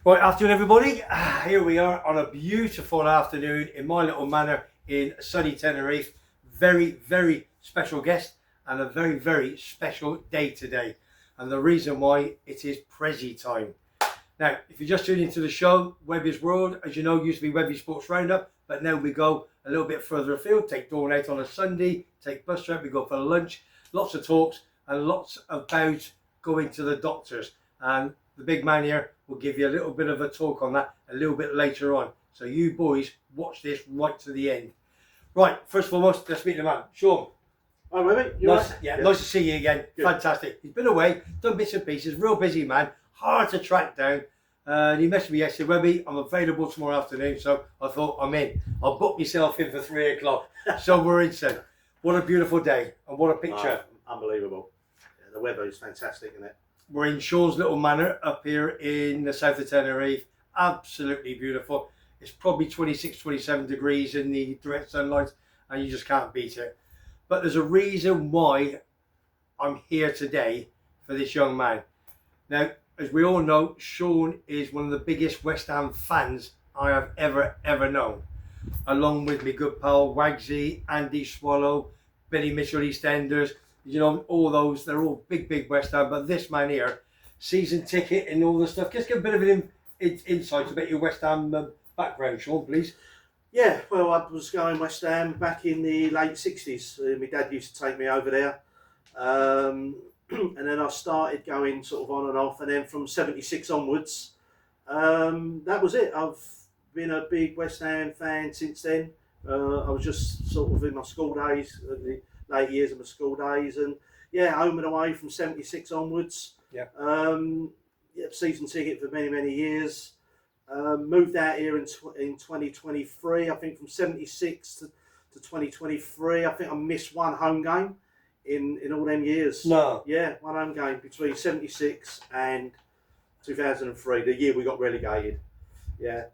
Right, afternoon everybody. Here we are on a beautiful afternoon in my little manor in sunny Tenerife. Very, very special guest and a very, very special day today. And the reason why, it is Prezi time. Now, if you just tuned into the show, Webby's World, as you know, used to be Webby Sports Roundup, but now we go a little bit further afield, take Dawn out on a Sunday, take bus trip, we go for lunch, lots of talks and lots about going to the doctors. And the big man here will give you a little bit of a talk on that a little bit later on. So you boys watch this right to the end. Right, first and foremost, let's meet the man. Sean. Hi, Webby. Nice, right? Yeah, nice to see you again. Good. Fantastic. He's been away, done bits and pieces, real busy man, hard to track down. And he messaged me yesterday, Webby, I'm available tomorrow afternoon, so I thought I'm in. I'll book myself in for 3 o'clock. So we're in, son. What a beautiful day and what a picture. Unbelievable. Yeah, the weather is fantastic, isn't it? We're in Sean's little manor up here in the south of Tenerife. Absolutely beautiful. It's probably 26, 27 degrees in the direct sunlight and you just can't beat it. But there's a reason why I'm here today for this young man. Now, as we all know, Sean is one of the biggest West Ham fans I have ever known. Along with my good pal Wagsy, Andy Swallow, Billy Mitchell EastEnders, you know, all those, they're all big West Ham. But this man here, season ticket and all the stuff. Just give a bit of an insight about your West Ham background, Sean, please. Yeah, well, I was going West Ham back in the late 60s. My dad used to take me over there. And then I started going sort of on and off. And then from 76 onwards, that was it. I've been a big West Ham fan since then. I was just sort of in my school days, the late years of my school days. And yeah, home and away from 76 onwards. Yeah. Season ticket for many years. Moved out here in 2023. I think from 76 to 2023. I think I missed one home game in all them years. No. Yeah, one home game between 76 and 2003, the year we got relegated. Yeah.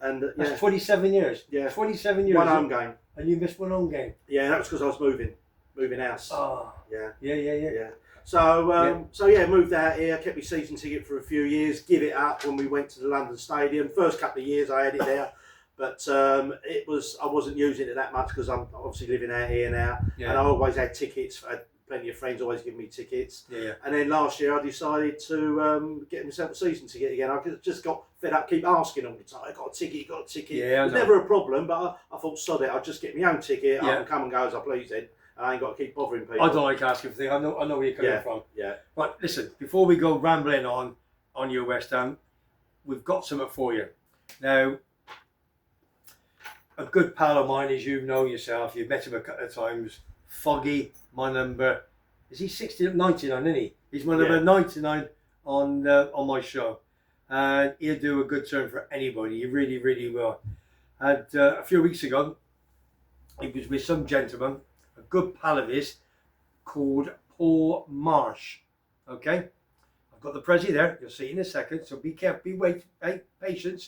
And that's 27 years. Yeah. 27 years. One home game. And you missed one home game. Yeah, that was because I was moving house. Oh. Yeah. Yeah. So moved out here, kept my season ticket for a few years, give it up when we went to the London Stadium. First couple of years I had it there, but I wasn't using it that much because I'm obviously living out here now, and I always had tickets. I had plenty of friends always giving me tickets. Yeah. And then last year I decided to get myself a season ticket again. I just got fed up, keep asking all the time. I got a ticket. Yeah, it was never a problem, but I thought, sod it, I'll just get my own ticket. I can come and go as I please then. I ain't got to keep bothering people. I don't like asking for things. I know where you're coming from. Yeah. Right, listen, before we go rambling on your West Ham, we've got something for you. Now, a good pal of mine, as you know yourself, you've met him a couple of times, Foggy, my number, is he 99, isn't he? He's my number 99 on my show. And he'll do a good turn for anybody. He really will. And a few weeks ago, he was with some gentleman, a good pal of his, called Paul Marsh. Okay, I've got the Prezi there. You'll see in a second. So be careful. Patience.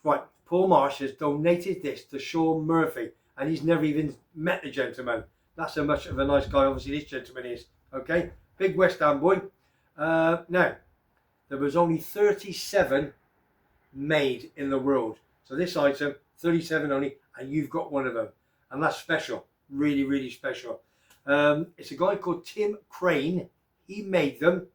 Right, Paul Marsh has donated this to Sean Murphy, and he's never even met the gentleman. That's how much of a nice guy, obviously, this gentleman is. Okay, big West Ham boy. Now, there was only 37 made in the world. So this item, 37 only, and you've got one of them, and that's special. Really special. It's a guy called Tim Crane. He made them.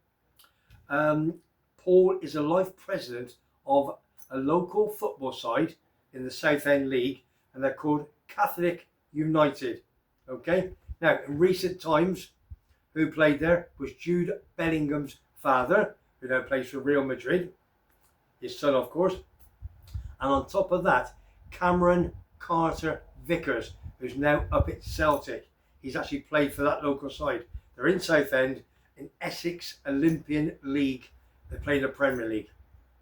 Paul is a life president of a local football side in the Southend League, and they're called Catholic United. Okay. Now, in recent times, who played there was Jude Bellingham's father, who now plays for Real Madrid. His son, of course. And on top of that, Cameron Carter Vickers, who's now up at Celtic. He's actually played for that local side. They're in Southend, in Essex Olympian League. They play in the Premier League.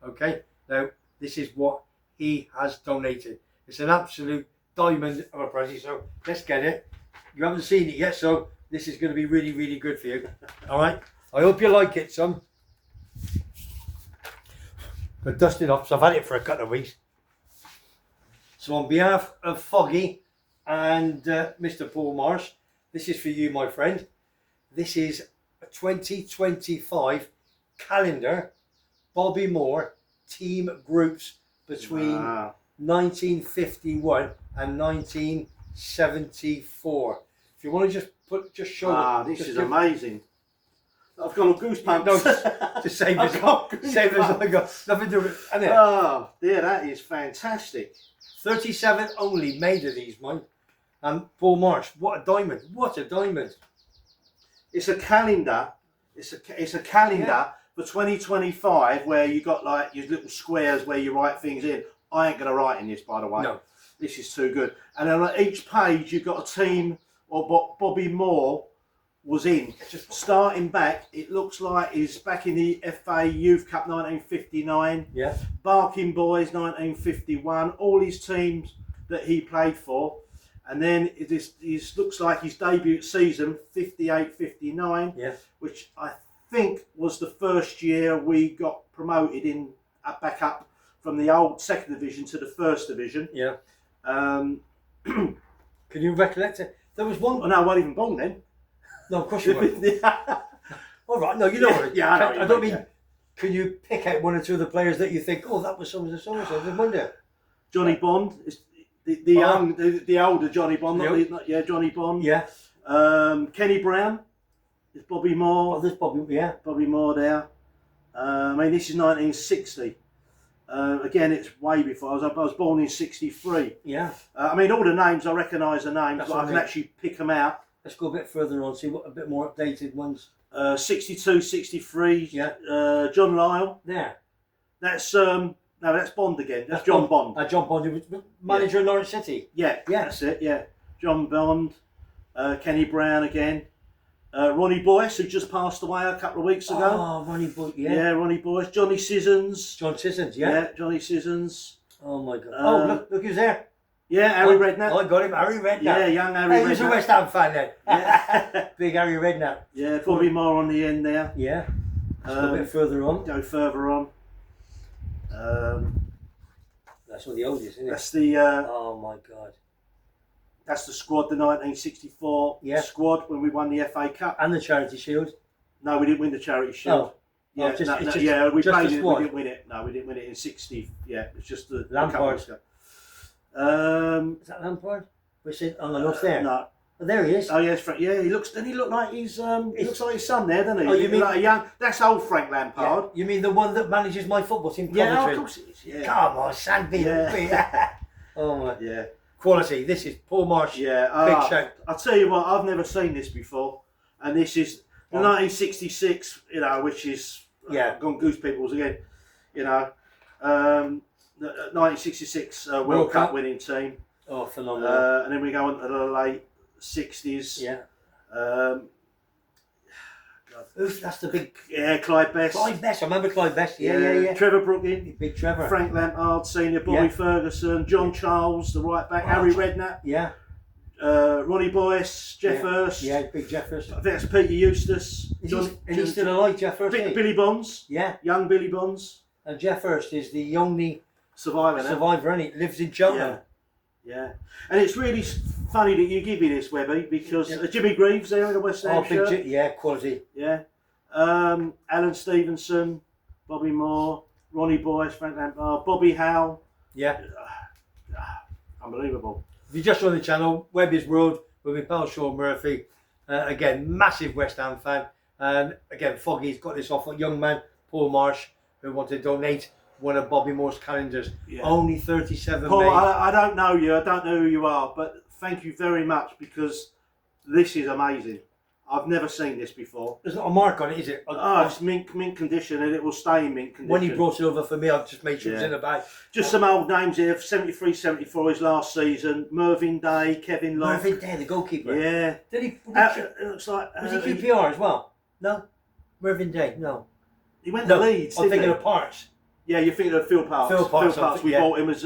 Okay, now this is what he has donated. It's an absolute diamond of a Prezi, so let's get it. You haven't seen it yet, so this is going to be really good for you. All right, I hope you like it, son. I've dusted off, so I've had it for a couple of weeks. So on behalf of Foggy and Mr. Paul Marsh, this is for you, my friend. This is a 2025 calendar Bobby Moore team groups between 1951 and 1974. If you want to just show it. This is amazing. I've got goosebumps. No, just save us. Save us. I got nothing to do with it. Oh, dear, that is fantastic. 37 only made of these, mate. And Paul Marsh, what a diamond! What a diamond! It's a calendar. It's a calendar for 2025 where you got like your little squares where you write things in. I ain't gonna write in this, by the way. No, this is too good. And then on each page you've got a team or what Bobby Moore was in. Just starting back, it looks like he's back in the FA Youth Cup 1959. Yeah. Barking Boys 1951. All his teams that he played for. And then it looks like his debut season 58-59, which I think was the first year we got promoted back up from the old second division to the first division. Yeah. Can you recollect it? There was one. Oh, no, I wasn't even born then. No, of course you weren't. All right, no, you know what? Yeah, I don't mean. Can you pick out one or two of the players that you think, oh, that was so and so? I wonder. Johnny Bond is. The older Johnny Bond, Johnny Bond. Yeah. Kenny Brown. There's Bobby Moore. Oh, there's Bobby. Yeah. Bobby Moore there. I mean, this is 1960. Again, it's way before. I was born in 63. Yeah. I mean, all the names, I recognise the names, but I can actually pick them out. Let's go a bit further on, see what a bit more updated ones. 62, 63. Yeah. John Lyle. There. That's no, that's Bond again. That's John Bond. John Bond, who was manager of Norwich City. Yeah, that's it. Yeah, John Bond, Kenny Brown again, Ronnie Boyce, who just passed away a couple of weeks ago. Oh, Ronnie Boyce, yeah. Yeah, Ronnie Boyce, Johnny Sissons. John Sissons, yeah. Yeah, Johnny Sissons. Oh my God. Look who's there. Yeah, Harry Redknapp. I got him, Harry Redknapp. Yeah, young Harry Redknapp. He's a West Ham fan then. Yeah. Big Harry Redknapp. Yeah, probably more on the end there. Yeah. A bit further on. Go further on. That's one of the oldest, isn't it? That's the. Oh my God. That's the squad, the 1964 squad when we won the FA Cup and the Charity Shield. No, we didn't win the Charity Shield. Oh. Yeah, we played it. We didn't win it. No, we didn't win it in 60. Yeah, it's just the Lampard. Is that Lampard? We're on the north there. No. Oh, there he is. Oh yes, Frank. Yeah, he looks. Doesn't he look like he's? He looks like his son there, doesn't he? Oh, you mean like a young? That's old Frank Lampard. Yeah. You mean the one that manages my football team? Yeah, of course it is. Yeah. Come on, Sandy. Yeah. Oh my. Yeah. Quality. This is Paul Marsh. Yeah. Big shout. I'll tell you what. I've never seen this before, and this is the 1966. You know, which is gone goose peoples again. You know, the 1966 World Cup winning team. Oh, phenomenal. And then we go on to the late 60s. Yeah. That's the big. Yeah, Clyde Best. Clyde Best. I remember Clyde Best. Yeah. Trevor Brooking. Big Trevor. Frank Lampard Senior. Bobby Ferguson. John Charles, the right back. Harry Redknapp. Yeah. Ronnie Boyce. Jeff Hurst. Yeah, big Jeff Hurst. I think that's Peter Eustace. He's still alive, Jeff Hurst. Billy Bonds. Yeah. Young Billy Bonds. And Jeff Hurst is the only survivor, and he lives in Cheltenham. Yeah, and it's really funny that you give me this, Webby, because Jimmy Greaves there in the West Ham shirt. Quality. Yeah. Alan Stevenson, Bobby Moore, Ronnie Boyce, Frank Lampard, Bobby Howe. Yeah. Unbelievable. If you just joined the channel, Webby's World with my pal Sean Murphy. Again, massive West Ham fan. And again, Foggy's got this off a young man, Paul Marsh, who wanted to donate one of Bobby Moore's calendars. Yeah. Only 37 Paul, made. I don't know you. I don't know who you are, but thank you very much because this is amazing. I've never seen this before. There's not a mark on it, is it? It's mint condition and it will stay in mint condition. When he brought it over for me, I've just made sure it was in the bag. Just some old names here. 73, 74 his last season. Mervyn Day, Kevin Locke. Mervyn Day, the goalkeeper. Yeah. Did he? It looks like. Was he QPR as well? No. Mervyn Day, no. He went to Leeds. I'm thinking of Parks. Yeah, you're thinking of Phil Parks. Phil Parks. We bought him as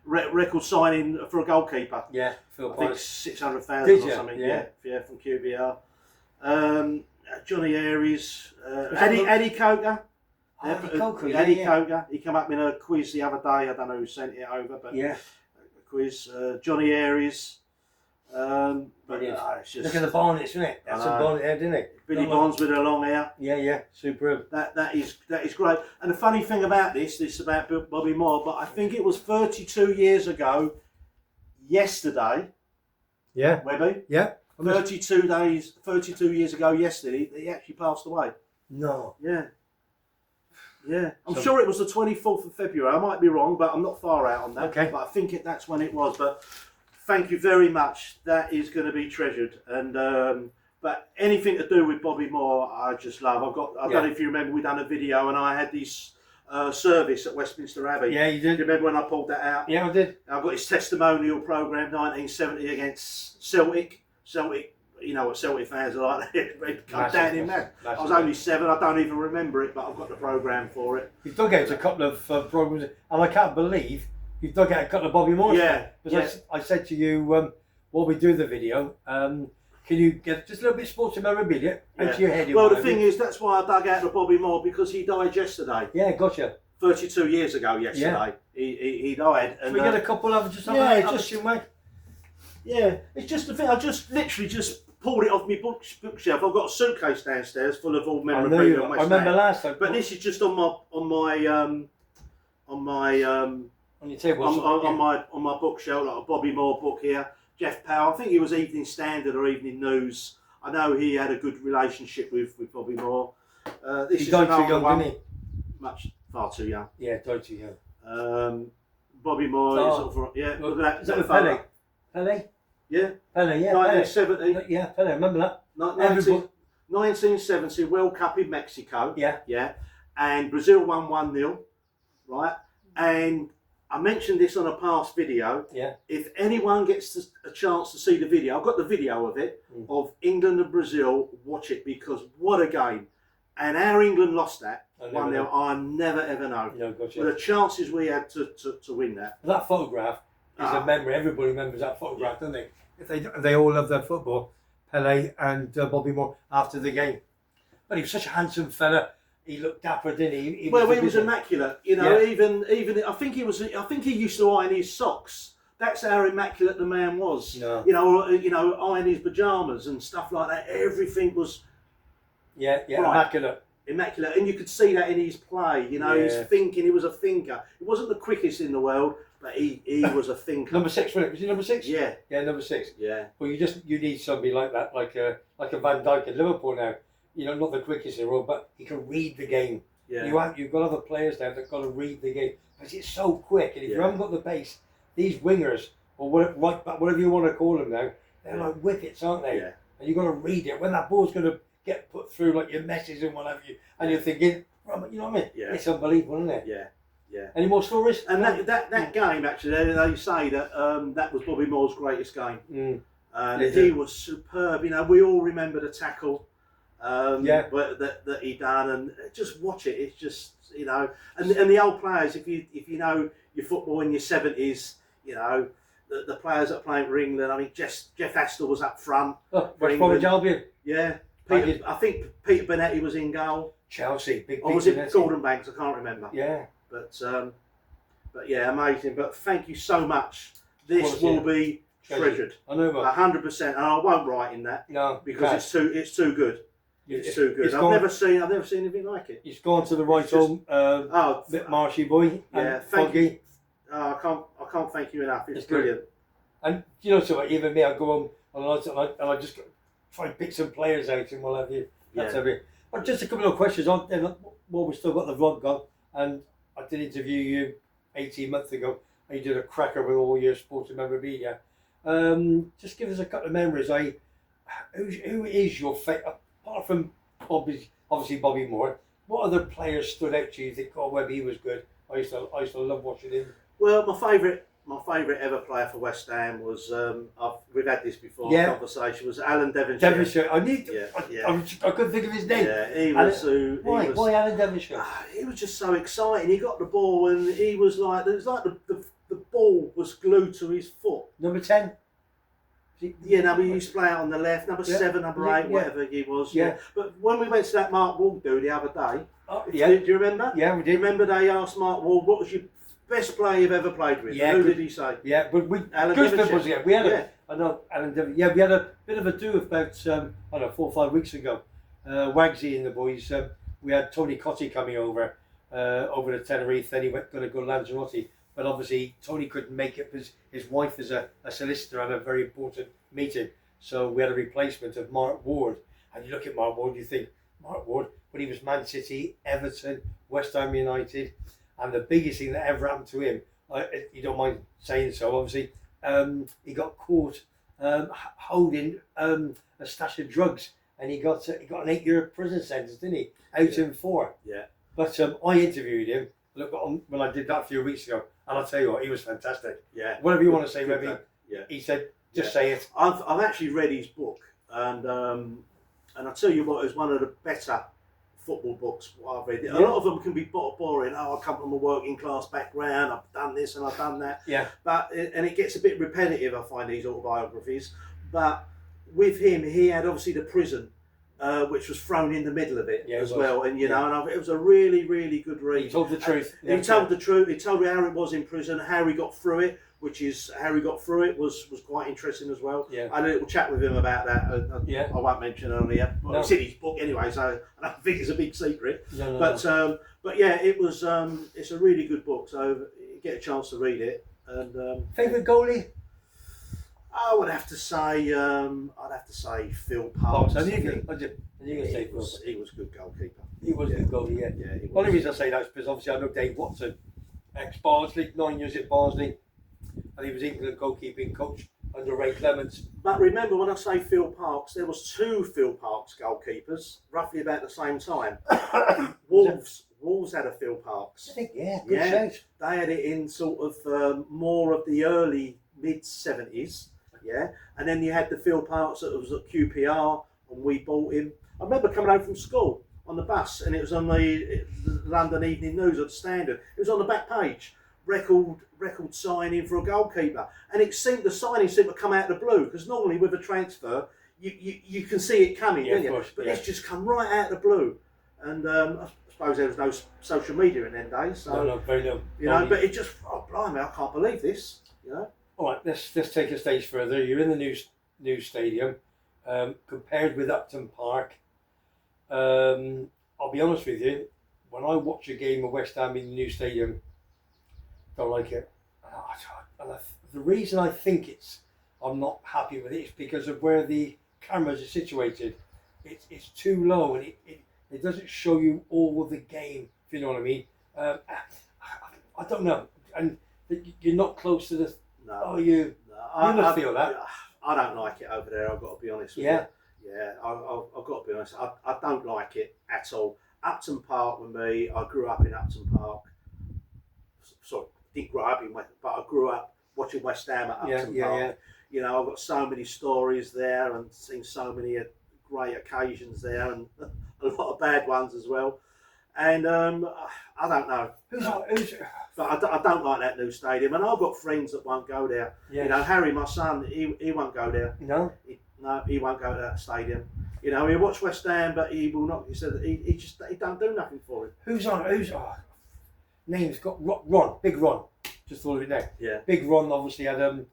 record signing for a goalkeeper. Yeah, Phil Parks. I think 600,000 or something. Yeah, from QPR. Johnny Aries, Eddie Coker. Eddie Coker. He came up in a quiz the other day. I don't know who sent it over, but a quiz. Johnny Aries, But It is. it's just, Look at the bonnets, isn't it? That's a bonnet there, didn't it? Billy Bonds with her long hair. Yeah, superb. That is great. And the funny thing about this is about Bobby Moore, but I think it was 32 years ago yesterday. Yeah. Webby? Yeah. 32 years ago yesterday, he actually passed away. No. Yeah. Yeah. I'm sure it was the 24th of February. I might be wrong, but I'm not far out on that. Okay. But I think that's when it was. But thank you very much. That is going to be treasured. And but anything to do with Bobby Moore, I just love. I don't know if you remember, we done a video and I had this service at Westminster Abbey. Yeah, you did. Do you remember when I pulled that out? Yeah, I did. I got his testimonial programme, 1970 against Celtic. Celtic, you know what Celtic fans are like. They come down in mad. I was only 7. I don't even remember it, but I've got the programme for it. You've dug out a couple of programmes, and I can't believe you've dug out a couple of Bobby Moore. Yeah. Because I said to you, while we do the video, can you get just a little bit of sports memorabilia into your head? Well, the thing is, that's why I dug out the Bobby Moore, because he died yesterday. Yeah, gotcha. 32 years ago yesterday. He died. And we get a couple of just yeah, it's just the thing. I just literally pulled it off my bookshelf. I've got a suitcase downstairs full of all memorabilia. I remember last time. But this is just on my on your table. On my bookshelf, like a Bobby Moore book here. Jeff Powell. I think he was Evening Standard or Evening News. I know he had a good relationship with Bobby Moore. He died too young, didn't he? Far too young. Yeah, died too young. Bobby Moore is sort of, yeah. Look at that. Is that Pele? Pele? Yeah. Pele, yeah. 1970. Yeah, Pele, remember that? 1970 World Cup in Mexico. Yeah. Yeah. And Brazil won 1-0. Right. And I mentioned this on a past video. Yeah. If anyone gets a chance to see the video, I've got the video of it, of England and Brazil, watch it, because what a game. And our England lost that 1-0. I never ever know. No, gotcha. But the chances we had to win that. That photograph is a memory. Everybody remembers that photograph, don't they? If they all love their football, Pele and Bobby Moore after the game. But he was such a handsome fella. He looked dapper, didn't he? He was immaculate. You know, even I think he used to iron his socks. That's how immaculate the man was. No. You know, iron his pajamas and stuff like that. Everything was immaculate. Immaculate, and you could see that in his play. You know, his thinking. He was a thinker. He wasn't the quickest in the world, but he was a thinker. Number 6, wasn't it? Was he number 6? Yeah. Yeah, number 6. Yeah. Well, you need somebody like that, like a Van Dijk at Liverpool now. You know, not the quickest in the world, but he can read the game. Yeah. You've got other players now that've got to read the game because it's so quick. And if you haven't got the pace, these wingers or whatever you want to call them now, they're like whippets, aren't they? Yeah. And you've got to read it when that ball's going to get put through, like your messes and what have you, and you're thinking, you know what I mean? Yeah. It's unbelievable, isn't it? Yeah. Yeah. Any more stories? And that game, actually, they say that that was Bobby Moore's greatest game. And he was superb. You know, we all remember the tackle that he done, and just watch it. It's just, you know, and the old players. If you know your football in your 70s, you know the players that are playing for England. I mean, Jeff Astle was up front. West Bromwich Albion. Yeah. I think Peter Bonetti was in goal. Chelsea, big. Or was it Gordon Banks? I can't remember. Yeah. But yeah, amazing. But thank you so much. This will be treasured. I know, 100%, and I won't write in that. No, because it's too good. It's too good. I've never seen anything like it. It's gone to the right home, bit marshy boy. Yeah, thank you. I can't thank you enough. It's brilliant. Good. And you know, so even me, I go home and I just try and pick some players out and what have you. That's everything. But just a couple of questions on. Well, we've still got the vlog going, and I did interview you 18 months ago, and you did a cracker with all your sports and memorabilia. Just give us a couple of memories. Who is your favourite, apart from obviously Bobby Moore? What other players stood out to you? You think, oh, Webby was good. I used to love watching him. Well, my favourite ever player for West Ham was we've had this before. Conversation was Alan Devonshire. I couldn't think of his name. Yeah, he was. Why Alan Devonshire? He was just so exciting. He got the ball and he was like, it was like the ball was glued to his foot. Number 10. Yeah, no, we used to play out on the left. Number 7, number 8, whatever he was. Yeah. But when we went to that Mark Wall do the other day, do you remember? Yeah, we did. Remember they asked Mark Wall, what was your Best player you've ever played with. Yeah, Who good. did he say? Yeah, but Alan Goosebumps Devonshire. was, yeah. We had Yeah. I know Alan Devon. Yeah, we had a bit of a do about I don't know 4 or 5 weeks ago. Wagsy and the boys. We had Tony Cotti coming over to Tenerife. Then he went going to go to Lanzarote, but obviously Tony couldn't make it because his wife is a solicitor and a very important meeting. So we had a replacement of Mark Ward. And you look at Mark Ward, you think Mark Ward, but he was Man City, Everton, West Ham United, and the biggest thing that ever happened to him. You don't mind saying so, obviously. He got caught holding a stash of drugs, and he got an 8-year prison sentence, didn't he? Out in 4. Yeah. But I interviewed him. Look, when I did that a few weeks ago, and I'll tell you what, he was fantastic. Yeah. Whatever you want to say, Webby. Yeah. He said, just say it. I've actually read his book, and I tell you what, it's one of the better football books I've read. A lot of them can be boring. Oh, I come from a working class background. I've done this and I've done that. Yeah. And it gets a bit repetitive. I find these autobiographies. But with him, he had obviously the prison, which was thrown in the middle of it as well. And you know, and it was a really, really good read. He told the truth. He told the truth. He told me how it was in prison, how he got through it. Was quite interesting as well. Yeah. I had a little chat with him about that. I won't mention it on here. Well, it's in his book anyway, so I don't think it's a big secret. But yeah, it was. It's a really good book, so you get a chance to read it. And favourite goalie? I would have to say. I'd have to say Phil Parks. And you can say Phil. He was a good goalkeeper. He was a good goalie. Yeah. Yeah. The only reason I say that is because obviously I know Dave Watson, ex-Barnsley, 9 years at Barnsley. And he was England goalkeeping coach under Ray Clements. But remember, when I say Phil Parks, there was 2 Phil Parks goalkeepers, roughly about the same time. Wolves had a Phil Parks. I think, good shout. They had it in sort of more of the early mid-70s, yeah. And then you had the Phil Parks that was at QPR, and we bought him. I remember coming home from school on the bus, and it was on the London Evening News at the Standard. It was on the back page. Record signing for a goalkeeper, and the signing seemed to come out of the blue, because normally with a transfer you can see it coming, don't you? But it's just come right out of the blue. And I suppose there was no social media in them days, so no, very no. You know, but it just, blimey, I can't believe this, you know. All right, let's take a stage further. You're in the new stadium, compared with Upton Park. I'll be honest with you, when I watch a game of West Ham in the new stadium, don't like it. And the reason I think I'm not happy with it is because of where the cameras are situated. It's too low, and it doesn't show you all of the game, if you know what I mean. I don't know. And you're not close to the... No. Oh, you must feel that. I don't like it over there, I've got to be honest with you. Yeah, I've got to be honest. I don't like it at all. Upton Park with me, I grew up in Upton Park. Sorry, didn't grow up in West, but I grew up watching West Ham at Upton Park. Yeah. You know, I've got so many stories there and seen so many great occasions there, and a lot of bad ones as well. And I don't know. But I don't like that new stadium, and I've got friends that won't go there. Yes. You know, Harry, my son, he won't go there. No, he won't go to that stadium. You know, he'll watch West Ham, but he will not. He said he don't do nothing for him. Who's name's got Ron, Big Ron. Just thought of it now. Yeah. Big Ron obviously had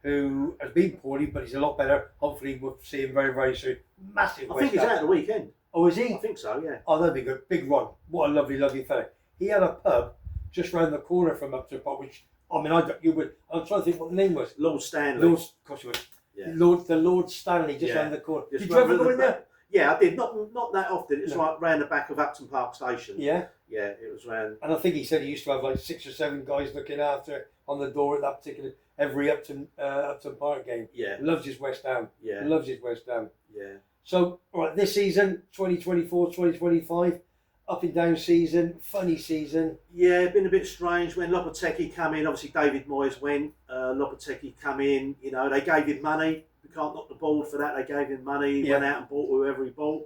who has been poorly, but he's a lot better. Hopefully we'll see him very, very soon. Massive. I think he's out the weekend. Oh, is he? I think so, yeah. Oh, that'd be good. Big Ron. What a lovely, lovely fella. He had a pub just round the corner from Upton Park, which, I mean, I'm trying to think what the name was. Lord Stanley. Of course you would. Yeah. Lord Stanley, just round the corner. Did you ever go in there? Yeah, I did. Not that often. It's like round the back of Upton Park Station. Yeah? Yeah, it was round. And I think he said he used to have like 6 or 7 guys looking after on the door at that particular, every Upton Park game. Yeah. Loves his West Ham. Yeah. Loves his West Ham. Yeah. So, all right, this season, 2024, 2025, up and down season, funny season. Yeah, been a bit strange when Lopetegui come in. Obviously, David Moyes went. Lopetegui come in. You know, they gave him money. We can't knock the board for that. They gave him money. He went out and bought whoever he bought.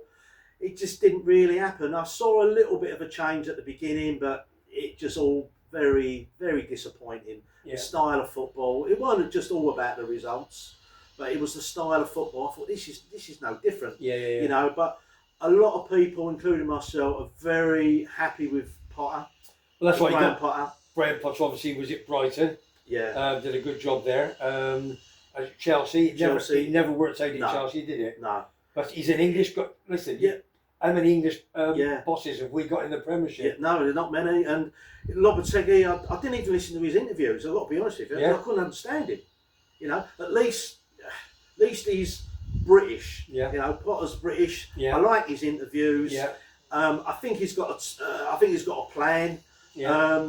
It just didn't really happen. I saw a little bit of a change at the beginning, but it just all very, very disappointing. Yeah. The style of football. It wasn't just all about the results, but it was the style of football. I thought this is no different. Yeah. You know, but a lot of people, including myself, are very happy with Potter. Well, that's why Graham Potter. Graham Potter obviously was at Brighton. Yeah. Did a good job there. At Chelsea. He never worked out in Chelsea, did it? No. But he's an English guy. Listen, Yeah. how many English bosses have we got in the Premiership? Yeah, no, there are not many. And Lopetegui, I didn't even listen to his interviews. I've got to be honest with you. I couldn't understand him. You know, at least he's British. Yeah. You know, Potter's British. Yeah. I like his interviews. Yeah. I think he's got a plan. Yeah.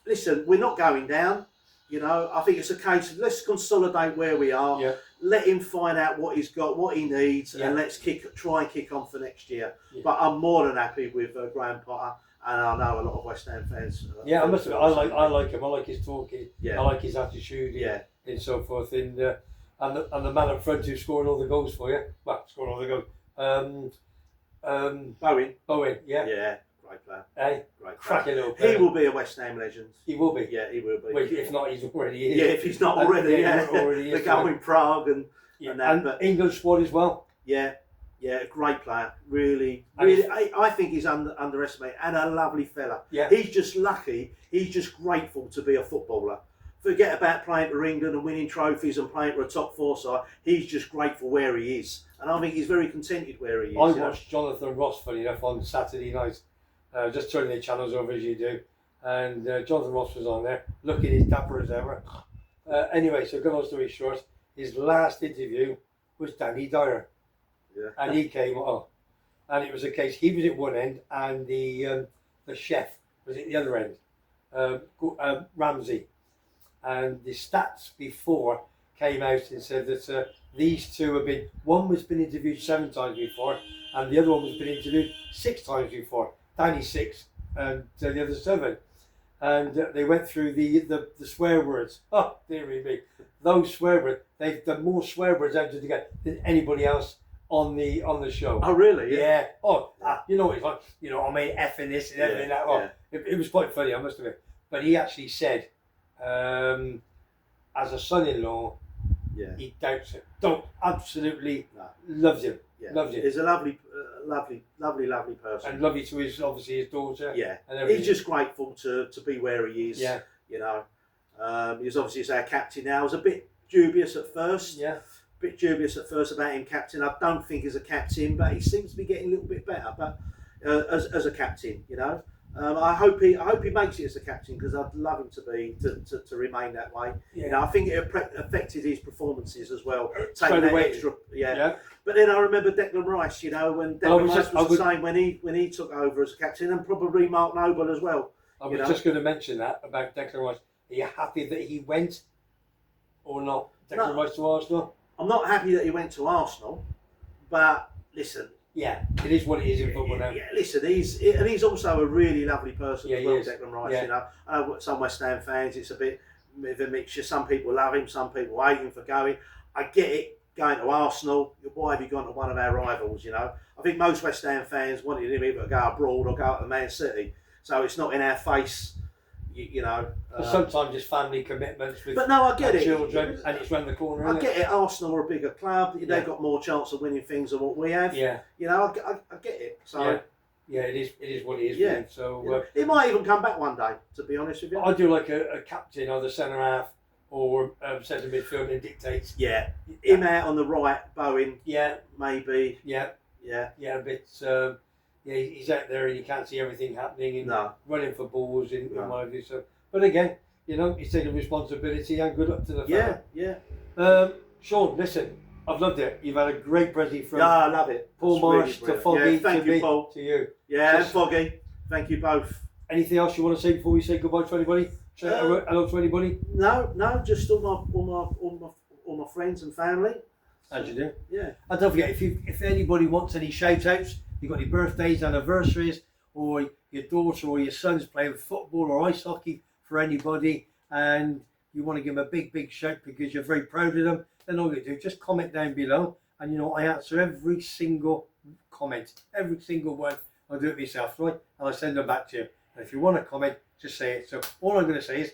Listen, we're not going down. You know, I think it's a case of let's consolidate where we are. Yeah. Let him find out what he's got, what he needs, and let's try and kick on for next year. Yeah. But I'm more than happy with Graham Potter, and I know a lot of West Ham fans. I must admit, I like him. I like his talking. Yeah. I like his attitude. Yeah. And so forth. And the man up front who scored all the goals for you. Well, scored all the goals. Bowen. Yeah. Yeah. Great player. Hey. Great player. Cracking little player. He will be a West Ham legend. He will be. Yeah, he will be. Well, if not, he's already is. Yeah, if he's not already, already They're going Prague and that. And but England squad as well. Yeah, a great player. Really. I think he's underestimated and a lovely fella. Yeah. He's just lucky. He's just grateful to be a footballer. Forget about playing for England and winning trophies and playing for a top four side. He's just grateful where he is. And I think he's very contented where he is. I watched Jonathan Ross, funny enough, on Saturday night. Just turning the channels over as you do. And Jonathan Ross was on there, looking as dapper as ever. Anyway, so good long story short, his last interview was Danny Dyer. Yeah. And he came on. And it was a case, he was at one end and the chef was at the other end, Ramsey. And the stats before came out and said that these two have been, one was been interviewed 7 times before and the other one was been interviewed 6 times before. Danny 6 and the other 7. And they went through the swear words. Oh, dearie me. Those swear words, they've done more swear words out to get than anybody else on the show. Oh, really? Yeah. Oh, you know, it's like, you know, I mean, effing this and effing that. Oh, it was quite funny, I must admit. But he actually said, as a son-in-law, he doubts it. Absolutely loves him. Yeah. Loves him. He's a lovely person. And lovely to his daughter. Yeah. And he's just grateful to be where he is. Yeah. You know, he's obviously our captain now. I was a bit dubious at first. Yeah. Bit dubious at first about him captain. I don't think he's a captain, but he seems to be getting a little bit better. But as a captain, you know, I hope he makes it as a captain because I'd love him to remain that way. Yeah. You know, I think it affected his performances as well. Taking that extra, But then I remember Declan Rice. You know, when Declan Rice was the same when he took over as a captain, and probably Mark Noble as well. I was just going to mention that about Declan Rice. Are you happy that he went or not? Declan Rice to Arsenal. I'm not happy that he went to Arsenal, but listen. Yeah, it is what it is in football now. Yeah, listen, he's also a really lovely person as well, Declan Rice. Yeah. You know, I know some West Ham fans, it's a bit of a mixture. Some people love him, some people hate him for going. I get it, going to Arsenal. Why have you gone to one of our rivals? You know, I think most West Ham fans wanted him either to go abroad or go to Man City. So it's not in our face. You know, sometimes it's family commitments with I get it. Children, and it's round the corner. I get it. Arsenal are a bigger club. They've got more chance of winning things than what we have. Yeah, you know, I get it. So it is what it is. Yeah. Man. So he might even come back one day. To be honest with you, I do like a captain, either centre half or centre midfield, and dictates. Yeah, him out on the right, Bowen. Yeah, maybe. Yeah, a bit. He's out there and you can't see everything happening and running for balls and what have you. So, but again, you know, he's taking responsibility and good luck to the fella. Yeah. Sean, listen, I've loved it. You've had a great present from I love it. Paul Marsh to Foggy thank you, Paul. To you. Yeah, and Foggy. Thank you both. Anything else you want to say before we say goodbye to anybody? Hello to anybody? No, just all my friends and family. As you do. Yeah. And don't forget, if anybody wants any shout outs, you've got any birthdays, anniversaries, or your daughter or your son's playing football or ice hockey for anybody, and you want to give them a big shout because you're very proud of them, then all you do, just comment down below, and you know, I answer every single comment, every single one. I'll do it myself, right? And I send them back to you. And if you want to comment, just say it. So all I'm going to say is,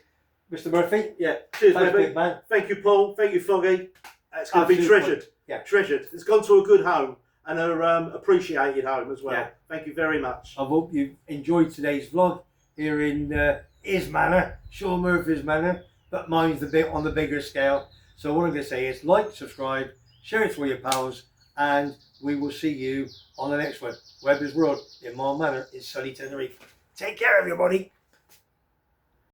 Mr. Murphy. Yeah. Cheers, big man. Thank you, Paul. Thank you, Foggy. It's going to be treasured. Yeah. Treasured. It's gone to a good home and a appreciated home as well. Yeah. Thank you very much. I hope you enjoyed today's vlog. here in his manor, Sean Murphy's manor, but mine's the bit on the bigger scale. So what I'm going to say is like, subscribe, share it with your pals, and we will see you on the next one. Webber's World in my manor in sunny Tenerife. Take care, everybody.